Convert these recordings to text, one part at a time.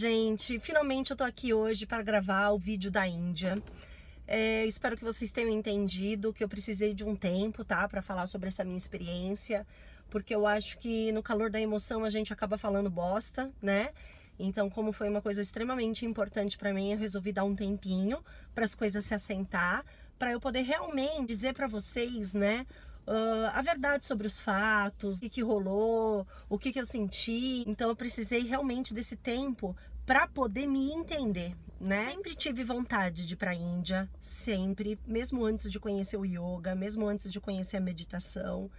gente, finalmente eu tô aqui hoje para gravar o vídeo da Índia. Espero que vocês tenham entendido que eu precisei de um tempo, tá, para falar sobre essa minha experiência, porque eu acho que no calor da emoção a gente acaba falando bosta, né? Então, como foi uma coisa extremamente importante para mim, eu resolvi dar um tempinho para as coisas se assentar, para eu poder realmente dizer para vocês, né, a verdade sobre os fatos, o que rolou, o que eu senti. Então eu precisei realmente desse tempo para poder me entender, né? Sempre tive vontade de ir para a Índia, sempre, mesmo antes de conhecer o yoga, mesmo antes de conhecer a meditação.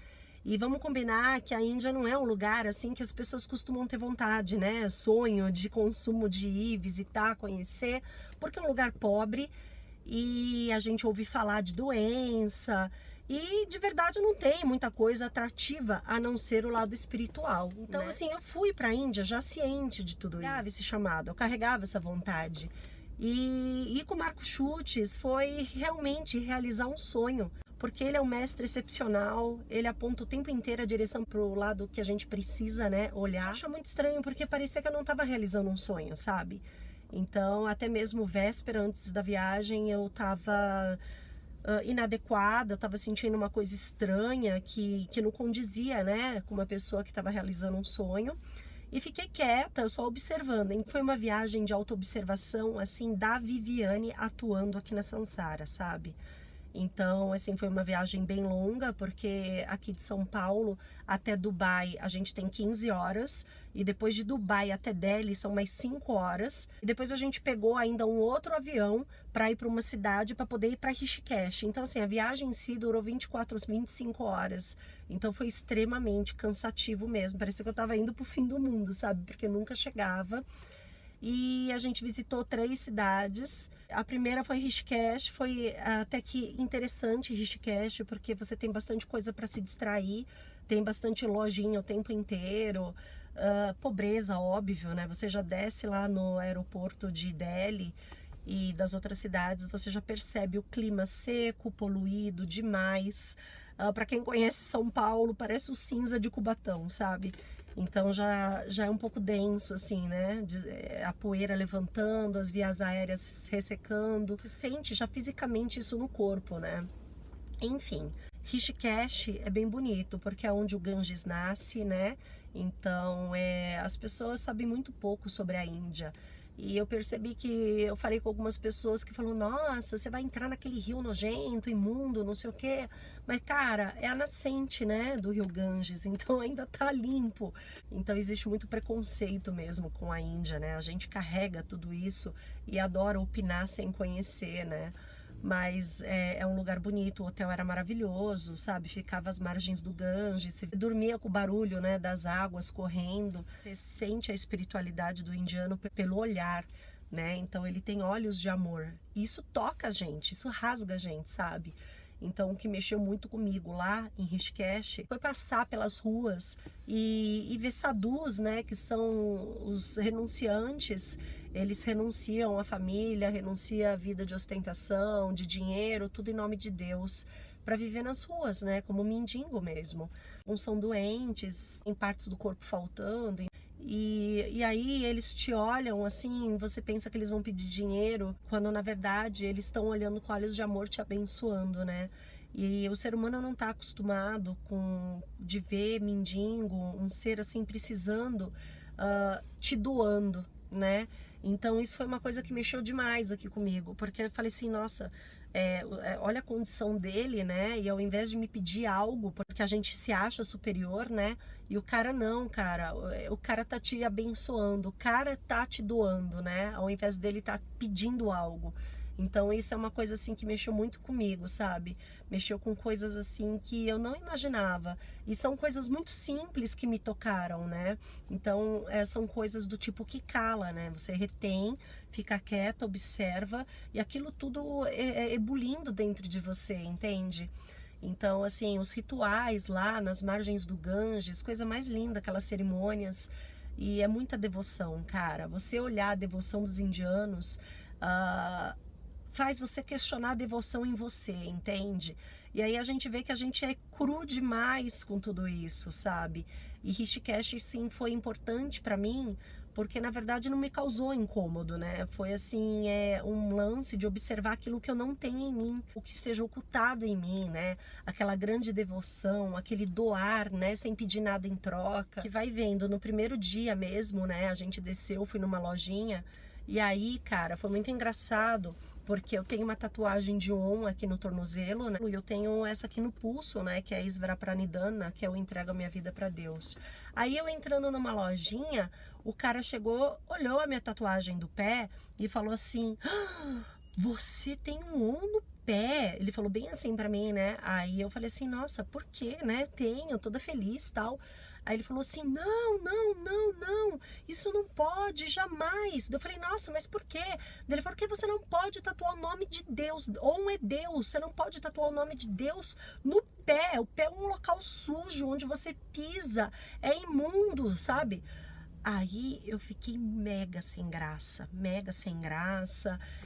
E vamos combinar que a Índia não é um lugar assim que as pessoas costumam ter vontade, né? Sonho de consumo, de ir, visitar, conhecer, porque é um lugar pobre e a gente ouve falar de doença e de verdade não tem muita coisa atrativa a não ser o lado espiritual. Então, né? Assim, eu fui para a Índia já ciente de tudo isso, esse chamado, eu carregava essa vontade. E ir com o Marco Schultz foi realmente realizar um sonho, porque ele é um mestre excepcional, ele aponta o tempo inteiro a direção para o lado que a gente precisa, né, olhar. Acho muito estranho, porque parecia que eu não estava realizando um sonho, sabe? Então, até mesmo véspera, antes da viagem, eu estava inadequada, eu estava sentindo uma coisa estranha que não condizia, né, com uma pessoa que estava realizando um sonho. E fiquei quieta, só observando. Foi uma viagem de autoobservação, assim, da Viviane atuando aqui na Sansara, sabe? Então, assim, foi uma viagem bem longa, porque aqui de São Paulo até Dubai a gente tem 15 horas, e depois de Dubai até Delhi são mais 5 horas, e depois a gente pegou ainda um outro avião para ir para uma cidade para poder ir para Rishikesh. Então, assim, a viagem em si durou 24, 25 horas, então foi extremamente cansativo mesmo, parecia que eu estava indo para o fim do mundo, sabe, porque nunca chegava. E a gente visitou 3 cidades. A primeira foi Rishikesh, foi até que interessante Rishikesh, porque você tem bastante coisa para se distrair, tem bastante lojinha o tempo inteiro, pobreza, óbvio, né? Você já desce lá no aeroporto de Delhi e das outras cidades, você já percebe o clima seco, poluído demais. Para quem conhece São Paulo, parece o cinza de Cubatão, sabe? Então já é um pouco denso, assim, né? A poeira levantando, as vias aéreas ressecando. Você sente já fisicamente isso no corpo, né? Enfim, Rishikesh é bem bonito, porque é onde o Ganges nasce, né? Então, as pessoas sabem muito pouco sobre a Índia. E eu percebi que eu falei com algumas pessoas que falaram: nossa, você vai entrar naquele rio nojento, imundo, não sei o quê. Mas, cara, é a nascente, né, do rio Ganges, então ainda tá limpo. Então existe muito preconceito mesmo com a Índia, né? A gente carrega tudo isso e adora opinar sem conhecer, né? Mas é um lugar bonito, o hotel era maravilhoso, sabe? Ficava às margens do Ganges, você dormia com o barulho, né, das águas correndo. Você sente a espiritualidade do indiano pelo olhar, né? Então ele tem olhos de amor. Isso toca a gente, isso rasga a gente, sabe? Então o que mexeu muito comigo lá em Rishikesh foi passar pelas ruas e ver sadhus, né, que são os renunciantes. Eles renunciam à família, renunciam à vida de ostentação, de dinheiro, tudo em nome de Deus, para viver nas ruas, né, como mendigo mesmo. Uns são doentes, tem partes do corpo faltando. E aí eles te olham assim, você pensa que eles vão pedir dinheiro, quando na verdade eles estão olhando com olhos de amor, te abençoando, né? E o ser humano não está acostumado de ver mendigo, um ser assim precisando, te doando, né? Então isso foi uma coisa que mexeu demais aqui comigo, porque eu falei assim, nossa, olha a condição dele, né? E ao invés de me pedir algo, porque a gente se acha superior, né? E o cara não, cara, o cara tá te abençoando, o cara tá te doando, né? Ao invés dele tá pedindo algo. Então isso é uma coisa assim que mexeu muito comigo, sabe? Mexeu com coisas assim que eu não imaginava. E são coisas muito simples que me tocaram, né? Então são coisas do tipo que cala, né? Você retém, fica quieta, observa, e aquilo tudo é ebulindo dentro de você, entende? Então, assim, os rituais lá nas margens do Ganges, coisa mais linda, aquelas cerimônias, e é muita devoção, cara. Você olhar a devoção dos indianos, faz você questionar a devoção em você, entende? E aí a gente vê que a gente é cru demais com tudo isso, sabe? E Rishikesh, sim, foi importante para mim, porque na verdade não me causou incômodo, né? Foi assim, um lance de observar aquilo que eu não tenho em mim, o que esteja ocultado em mim, né? Aquela grande devoção, aquele doar, né? Sem pedir nada em troca, que vai vendo. No primeiro dia mesmo, né? A gente desceu, fui numa lojinha. E aí, cara, foi muito engraçado, porque eu tenho uma tatuagem de Om aqui no tornozelo, né? E eu tenho essa aqui no pulso, né? Que é a Isvara Pranidhana, que eu entrego a minha vida pra Deus. Aí eu entrando numa lojinha, o cara chegou, olhou a minha tatuagem do pé e falou assim: "Ah, você tem um Om no pé?" Ele falou bem assim pra mim, né? Aí eu falei assim: "Nossa, por quê, né? Tenho, toda feliz, tal." Aí ele falou assim: "Não, não, não, não, isso não pode, jamais." Eu falei: "Nossa, mas por quê?" Ele falou: "Porque você não pode tatuar o nome de Deus, Om é Deus, você não pode tatuar o nome de Deus no pé. O pé é um local sujo, onde você pisa, é imundo, sabe?" Aí eu fiquei mega sem graça,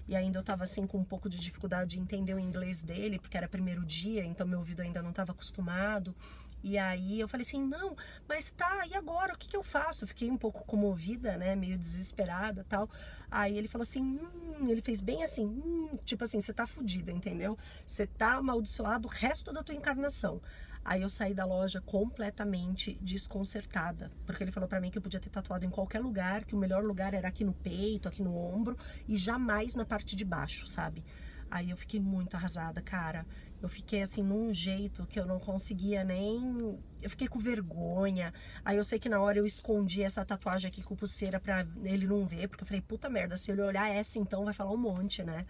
e ainda eu tava assim com um pouco de dificuldade de entender o inglês dele, porque era primeiro dia, então meu ouvido ainda não estava acostumado. E aí eu falei assim: "Não, mas tá, e agora? O que que eu faço?" Eu fiquei um pouco comovida, né, meio desesperada, tal. Aí ele falou assim: ele fez bem assim, tipo assim, você tá fudida, entendeu? Você tá amaldiçoado o resto da tua encarnação. Aí eu saí da loja completamente desconcertada, porque ele falou pra mim que eu podia ter tatuado em qualquer lugar, que o melhor lugar era aqui no peito, aqui no ombro, e jamais na parte de baixo, sabe? Aí eu fiquei muito arrasada, cara. Eu fiquei assim, num jeito que eu não conseguia nem... Eu fiquei com vergonha. Aí eu sei que na hora eu escondi essa tatuagem aqui com pulseira pra ele não ver, porque eu falei: "Puta merda, se ele olhar essa então vai falar um monte, né?"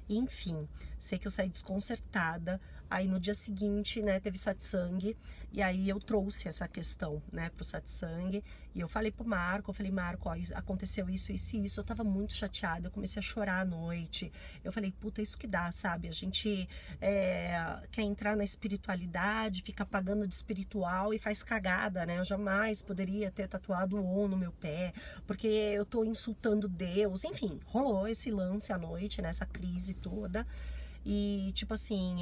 Enfim, sei que eu saí desconcertada. Aí no dia seguinte, né, teve satsang, e aí eu trouxe essa questão, né, pro satsang, e eu falei pro Marco, "Marco, ó, aconteceu isso, isso e isso." Eu tava muito chateada, eu comecei a chorar à noite. Eu falei: "Puta, isso que dá, sabe? A gente quer entrar na espiritualidade, fica pagando de espiritual e faz cagada, né? Eu jamais poderia ter tatuado o Om no meu pé, porque eu tô insultando Deus." Enfim, rolou esse lance à noite, né, essa crise toda. E tipo assim,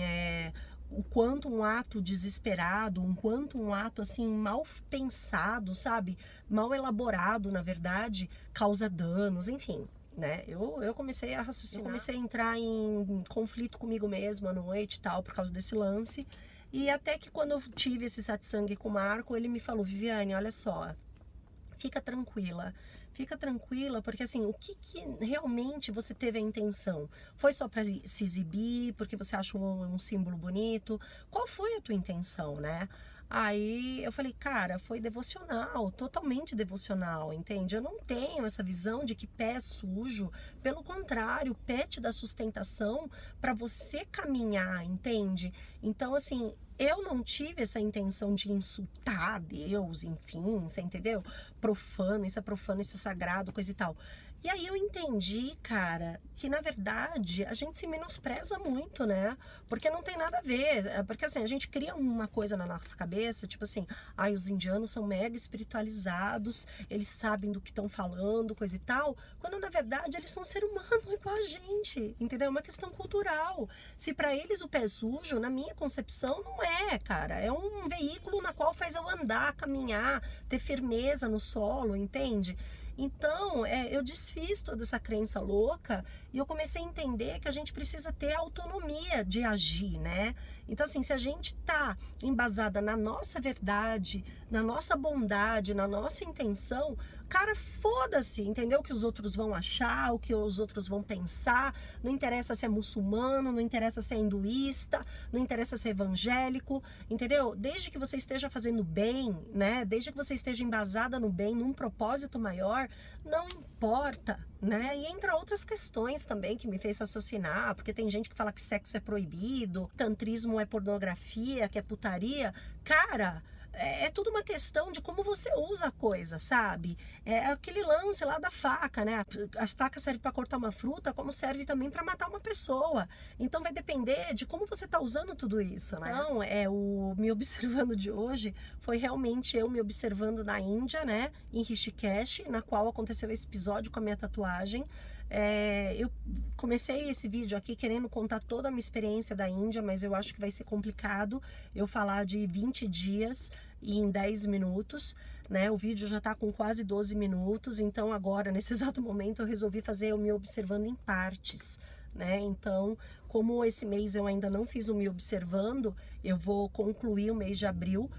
o quanto um ato desesperado, o quanto um ato assim mal pensado, sabe? Mal elaborado, na verdade, causa danos, enfim, né? Eu comecei a raciocinar, eu comecei a entrar em conflito comigo mesma à noite e tal, por causa desse lance. E até que quando eu tive esse satsang com o Marco, ele me falou: "Viviane, olha só, fica tranquila, porque assim, o que realmente você teve a intenção? Foi só para se exibir, porque você acha um símbolo bonito? Qual foi a tua intenção, né?" Aí eu falei: "Cara, foi devocional, totalmente devocional, entende? Eu não tenho essa visão de que pé é sujo, pelo contrário, o pé te dá sustentação para você caminhar, entende? Então, assim, eu não tive essa intenção de insultar Deus, enfim, você entendeu? Profano, isso é sagrado, coisa e tal." E aí eu entendi, cara, que na verdade a gente se menospreza muito, né? Porque não tem nada a ver. Porque assim, a gente cria uma coisa na nossa cabeça, tipo assim: "Ai, os indianos são mega espiritualizados, eles sabem do que estão falando, coisa e tal." Quando na verdade eles são ser humano igual a gente, entendeu? É uma questão cultural. Se pra eles o pé é sujo, na minha concepção não é, cara. É um veículo na qual faz eu andar, caminhar, ter firmeza no solo, entende? Então, eu desfiz toda essa crença louca e eu comecei a entender que a gente precisa ter autonomia de agir, né? Então, assim, se a gente tá embasada na nossa verdade, na nossa bondade, na nossa intenção, cara, foda-se, entendeu? O que os outros vão achar, o que os outros vão pensar. Não interessa se é muçulmano, não interessa se é hinduísta, não interessa se é evangélico, entendeu? Desde que você esteja fazendo bem, né? Desde que você esteja embasada no bem, num propósito maior, não importa, né? E entra outras questões também que me fez raciocinar, porque tem gente que fala que sexo é proibido, tantrismo é pornografia, que é putaria. Cara, é tudo uma questão de como você usa a coisa, sabe? É aquele lance lá da faca, né? As facas servem para cortar uma fruta, como serve também para matar uma pessoa. Então vai depender de como você tá usando tudo isso, né? Então, o me observando de hoje foi realmente eu me observando na Índia, né? Em Rishikesh, na qual aconteceu esse episódio com a minha tatuagem. Eu comecei esse vídeo aqui querendo contar toda a minha experiência da Índia, mas eu acho que vai ser complicado eu falar de 20 dias em 10 minutos. né? O vídeo já tá com quase 12 minutos, então agora, nesse exato momento, eu resolvi fazer o Me Observando em partes, né? Então, como esse mês eu ainda não fiz o Me Observando, eu vou concluir o mês de abril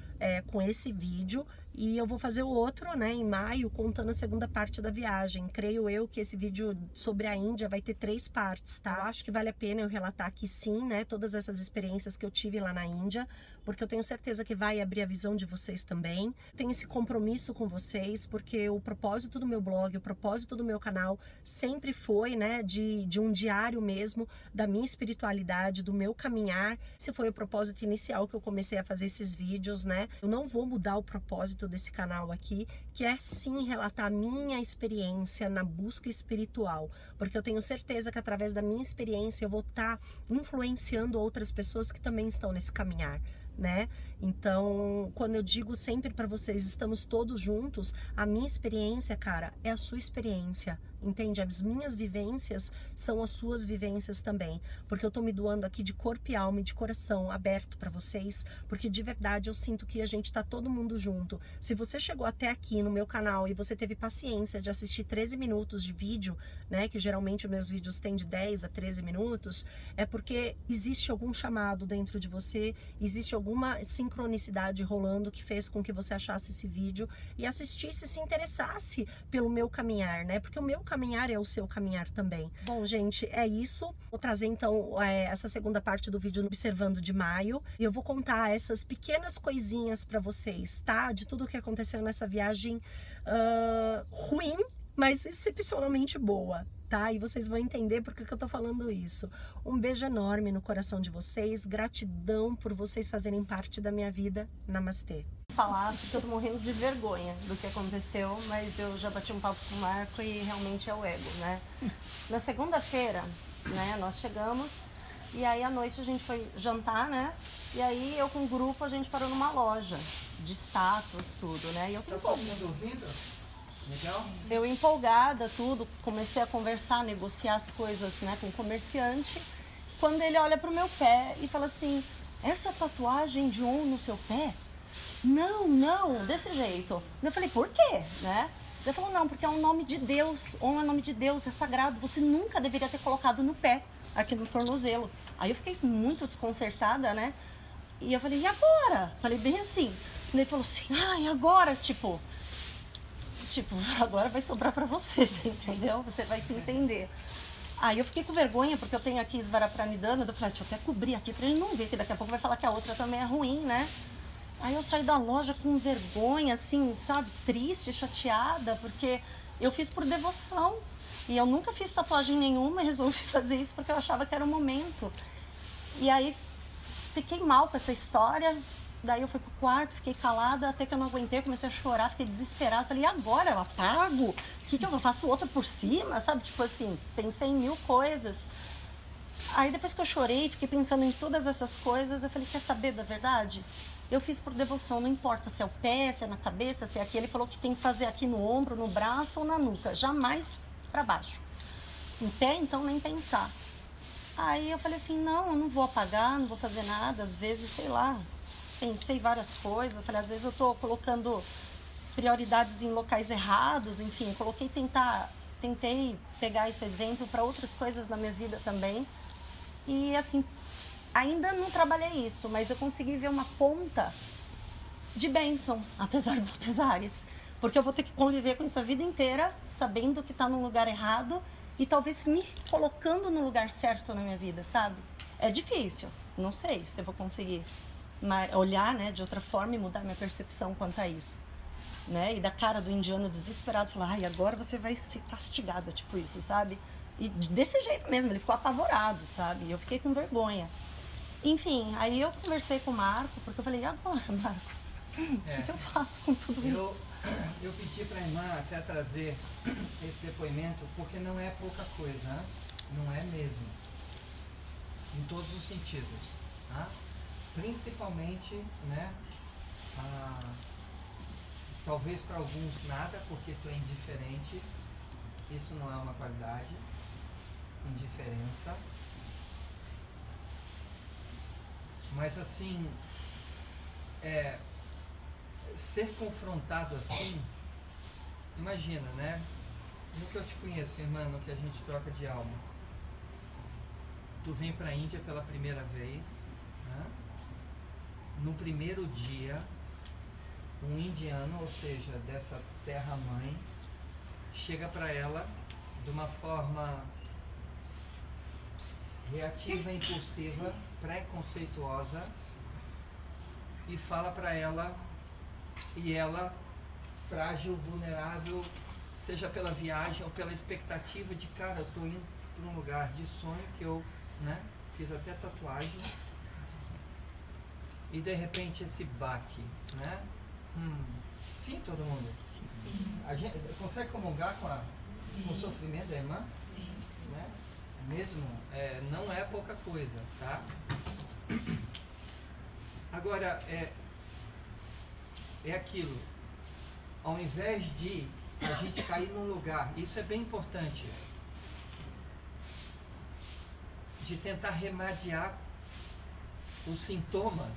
com esse vídeo, e eu vou fazer o outro, né, em maio, contando a segunda parte da viagem. Creio eu que esse vídeo sobre a Índia vai ter 3 partes, tá? Eu acho que vale a pena eu relatar aqui sim, né, todas essas experiências que eu tive lá na Índia, porque eu tenho certeza que vai abrir a visão de vocês também. Tenho esse compromisso com vocês, porque o propósito do meu blog, o propósito do meu canal sempre foi, né, de um diário mesmo, da minha espiritualidade, do meu caminhar. Esse foi o propósito inicial que eu comecei a fazer esses vídeos, né? Eu não vou mudar o propósito desse canal aqui, que é sim relatar a minha experiência na busca espiritual, porque eu tenho certeza que através da minha experiência eu vou estar influenciando outras pessoas que também estão nesse caminhar, né? Então, quando eu digo sempre para vocês, estamos todos juntos, a minha experiência, cara, é a sua experiência, entende? As minhas vivências são as suas vivências também, porque eu tô me doando aqui de corpo e alma e de coração aberto para vocês, porque de verdade eu sinto que a gente tá todo mundo junto. Se você chegou até aqui no meu canal e você teve paciência de assistir 13 minutos de vídeo, né, que geralmente os meus vídeos têm de 10 a 13 minutos, é porque existe algum chamado dentro de você, existe alguma sincronicidade rolando que fez com que você achasse esse vídeo e assistisse, se interessasse pelo meu caminhar, né? Porque o meu caminhar é o seu caminhar também. Bom, gente, é isso. Vou trazer então essa segunda parte do vídeo no Observando de maio, e eu vou contar essas pequenas coisinhas para vocês, tá? De tudo o que aconteceu nessa viagem ruim, mas excepcionalmente boa, tá? E vocês vão entender por que eu tô falando isso. Um beijo enorme no coração de vocês, gratidão por vocês fazerem parte da minha vida. Namastê. Falar, porque eu tô morrendo de vergonha do que aconteceu, mas eu já bati um papo com o Marco e realmente é o ego, né? Na segunda-feira, né, nós chegamos e aí à noite a gente foi jantar, né? E aí eu com o grupo a gente parou numa loja de estátuas, tudo, né? E eu Tá todo mundo ouvindo? Legal? Eu empolgada, tudo, comecei a conversar, negociar as coisas, né, com o comerciante, quando ele olha pro meu pé e fala assim, essa tatuagem de On no seu pé? Não, não, desse jeito. Eu falei, por quê, né? Ele falou, não, porque é um nome de Deus, On é nome de Deus, é sagrado, você nunca deveria ter colocado no pé, aqui no tornozelo. Aí eu fiquei muito desconcertada, né? E eu falei, e agora? Falei bem assim. E ele falou assim, e agora, tipo, agora vai sobrar pra você, você entendeu? Você vai se entender. Aí eu fiquei com vergonha, porque eu tenho aqui Svarapranidhana, eu falei, deixa eu até cobrir aqui pra ele não ver, que daqui a pouco vai falar que a outra também é ruim, né? Aí eu saí da loja com vergonha, assim, sabe, triste, chateada, porque eu fiz por devoção. E eu nunca fiz tatuagem nenhuma e resolvi fazer isso porque eu achava que era o momento. E aí fiquei mal com essa história. Daí eu fui pro quarto, fiquei calada, até que eu não aguentei, comecei a chorar, fiquei desesperada. Falei, e agora? Eu apago? O que eu faço outra por cima? Sabe, tipo assim, pensei em 1000 coisas. Aí depois que eu chorei, fiquei pensando em todas essas coisas, eu falei, quer saber da verdade? Eu fiz por devoção, não importa se é o pé, se é na cabeça, se é aqui. Ele falou que tem que fazer aqui no ombro, no braço ou na nuca, jamais para baixo. Em pé, então, nem pensar. Aí eu falei assim, não, eu não vou apagar, não vou fazer nada, às vezes, sei lá, pensei várias coisas, eu falei, às vezes eu tô colocando prioridades em locais errados, enfim, tentei pegar esse exemplo para outras coisas na minha vida também. E assim, ainda não trabalhei isso, mas eu consegui ver uma ponta de bênção, apesar dos pesares. Porque eu vou ter que conviver com isso a vida inteira, sabendo que tá no lugar errado e talvez me colocando no lugar certo na minha vida, sabe? É difícil, não sei se eu vou conseguir olhar, né, de outra forma e mudar minha percepção quanto a isso, né? E da cara do indiano desesperado, falar, ai, agora você vai ser castigada, tipo isso, sabe? E desse jeito mesmo, ele ficou apavorado, sabe? E eu fiquei com vergonha. Enfim, aí eu conversei com o Marco, porque eu falei, e agora, Marco? O que eu faço com tudo isso? Eu pedi para a irmã até trazer esse depoimento, porque não é pouca coisa, né? Não é mesmo. Em todos os sentidos, tá? Principalmente, né? Talvez para alguns nada, porque tu é indiferente. Isso não é uma qualidade. Indiferença. Mas assim, ser confrontado assim, imagina, né? No que eu te conheço, irmã, no que a gente troca de alma. Tu vem para a Índia pela primeira vez, né? No primeiro dia, um indiano, ou seja, dessa terra-mãe, chega para ela de uma forma reativa, impulsiva, preconceituosa, e fala para ela, e ela, frágil, vulnerável, seja pela viagem ou pela expectativa de, cara, eu tô indo para um lugar de sonho que eu, né, fiz até tatuagem, e de repente esse baque, né? Sim, todo mundo? Sim. A gente consegue comungar com o sofrimento da irmã? Sim. Né? Mesmo, não é pouca coisa, tá? Agora, é aquilo, ao invés de a gente cair num lugar, isso é bem importante, de tentar remediar o sintoma,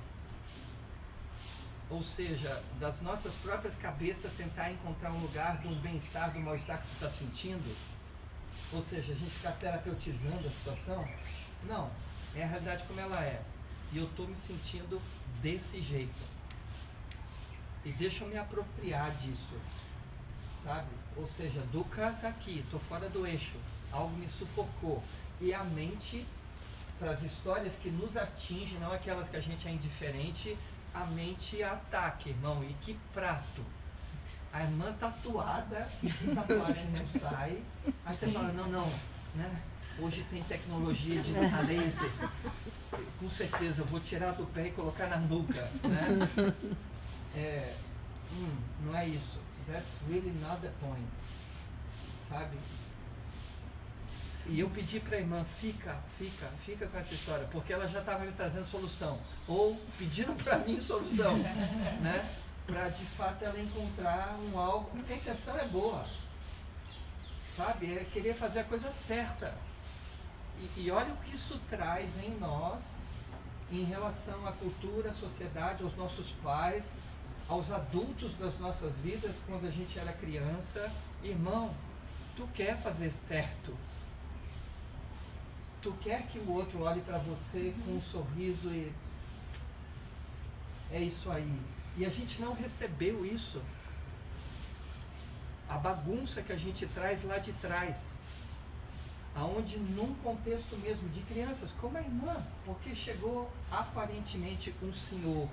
ou seja, das nossas próprias cabeças tentar encontrar um lugar de um bem-estar, do mal-estar que tu está sentindo, ou seja, a gente ficar terapeutizando a situação. Não, é a realidade como ela é, e eu estou me sentindo desse jeito, e deixa eu me apropriar disso, sabe? Ou seja, Dukkha está aqui, estou fora do eixo, algo me sufocou, e a mente, para as histórias que nos atingem, não aquelas que a gente é indiferente, a mente ataca, irmão. E que prato! A irmã tatuada, a tatuagem não sai, aí você fala, não, né? Hoje tem tecnologia de laser, com certeza eu vou tirar do pé e colocar na nuca, né? Não é isso. That's really not the point, sabe? E eu pedi para a irmã, fica com essa história, porque ela já estava me trazendo solução, ou pedindo para mim solução, né? Para de fato ela encontrar um algo, porque a intenção é boa, sabe? É querer fazer a coisa certa. E olha o que isso traz em nós, em relação à cultura, à sociedade, aos nossos pais, aos adultos das nossas vidas, quando a gente era criança. Irmão, tu quer fazer certo. Tu quer que o outro olhe para você com um sorriso e... é isso aí. E a gente não recebeu isso. A bagunça que a gente traz lá de trás. Aonde num contexto mesmo de crianças, como a irmã, porque chegou aparentemente um senhor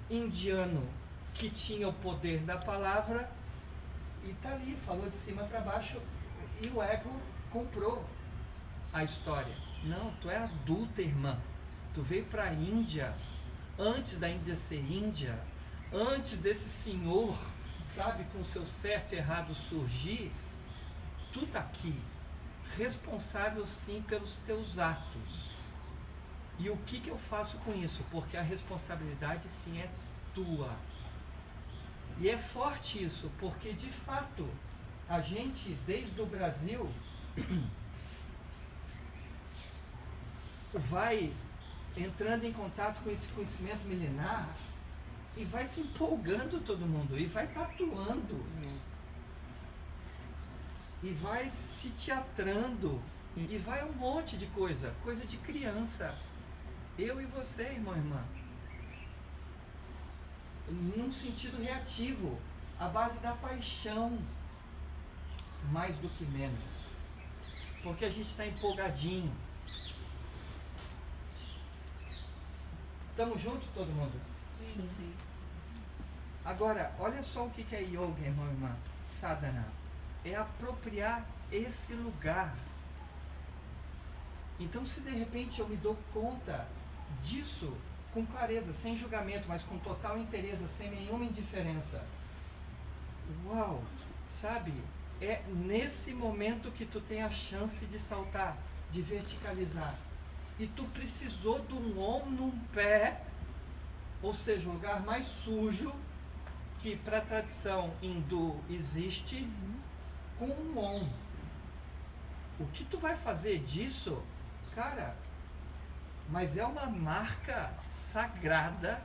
indiano que tinha o poder da palavra e tá ali, falou de cima para baixo e o ego comprou a história. Não, tu é adulta, irmã. Tu veio para a Índia, antes da Índia ser Índia, antes desse senhor, sabe, com o seu certo e errado surgir, tu tá aqui, responsável sim pelos teus atos. E o que eu faço com isso? Porque a responsabilidade sim é tua. E é forte isso, porque de fato, a gente, desde o Brasil, vai entrando em contato com esse conhecimento milenar e vai se empolgando todo mundo, e vai tatuando, e vai se teatrando, e vai um monte de coisa de criança. Eu e você, irmão e irmã, num sentido reativo, à base da paixão, mais do que menos, porque a gente está empolgadinho. Estamos juntos, todo mundo? Sim. Agora, olha só o que é yoga, irmão e irmã. Sadhana é apropriar esse lugar. Então, se de repente eu me dou conta disso com clareza, sem julgamento, mas com total interesse, sem nenhuma indiferença, uau, sabe? É nesse momento que tu tem a chance de saltar, de verticalizar. E tu precisou de um om num pé, ou seja, o lugar mais sujo que para a tradição hindu existe, com um om. O que tu vai fazer disso, cara? Mas é uma marca sagrada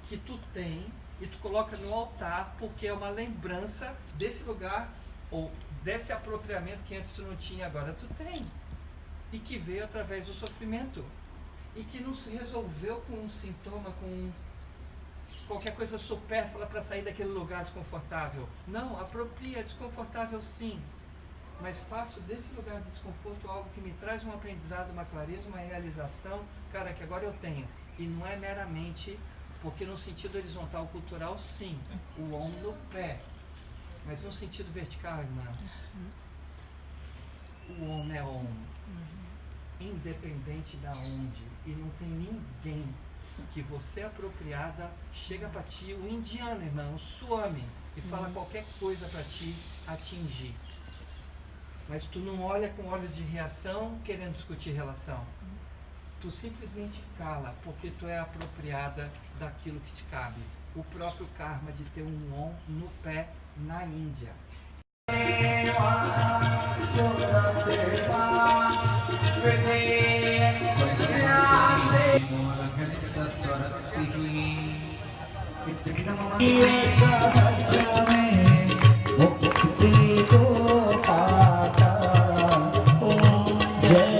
que tu tem e tu coloca no altar, porque é uma lembrança desse lugar, ou desse apropriamento que antes tu não tinha, agora tu tem. E que veio através do sofrimento. E que não se resolveu com um sintoma, com qualquer coisa supérflua para sair daquele lugar desconfortável. Não, apropria, desconfortável sim. Mas faço desse lugar de desconforto algo que me traz um aprendizado, uma clareza, uma realização, cara, que agora eu tenho. E não é meramente, porque no sentido horizontal cultural, sim, o Om no pé. Mas no sentido vertical, irmã, o Om é Om. Independente da onde. E não tem ninguém que você apropriada chega para ti, o indiano, irmão, o Swami, e fala qualquer coisa para ti atingir. Mas tu não olha com olho de reação querendo discutir relação. Tu simplesmente cala, porque tu é apropriada daquilo que te cabe. O próprio karma de ter um Om no pé na Índia. Jai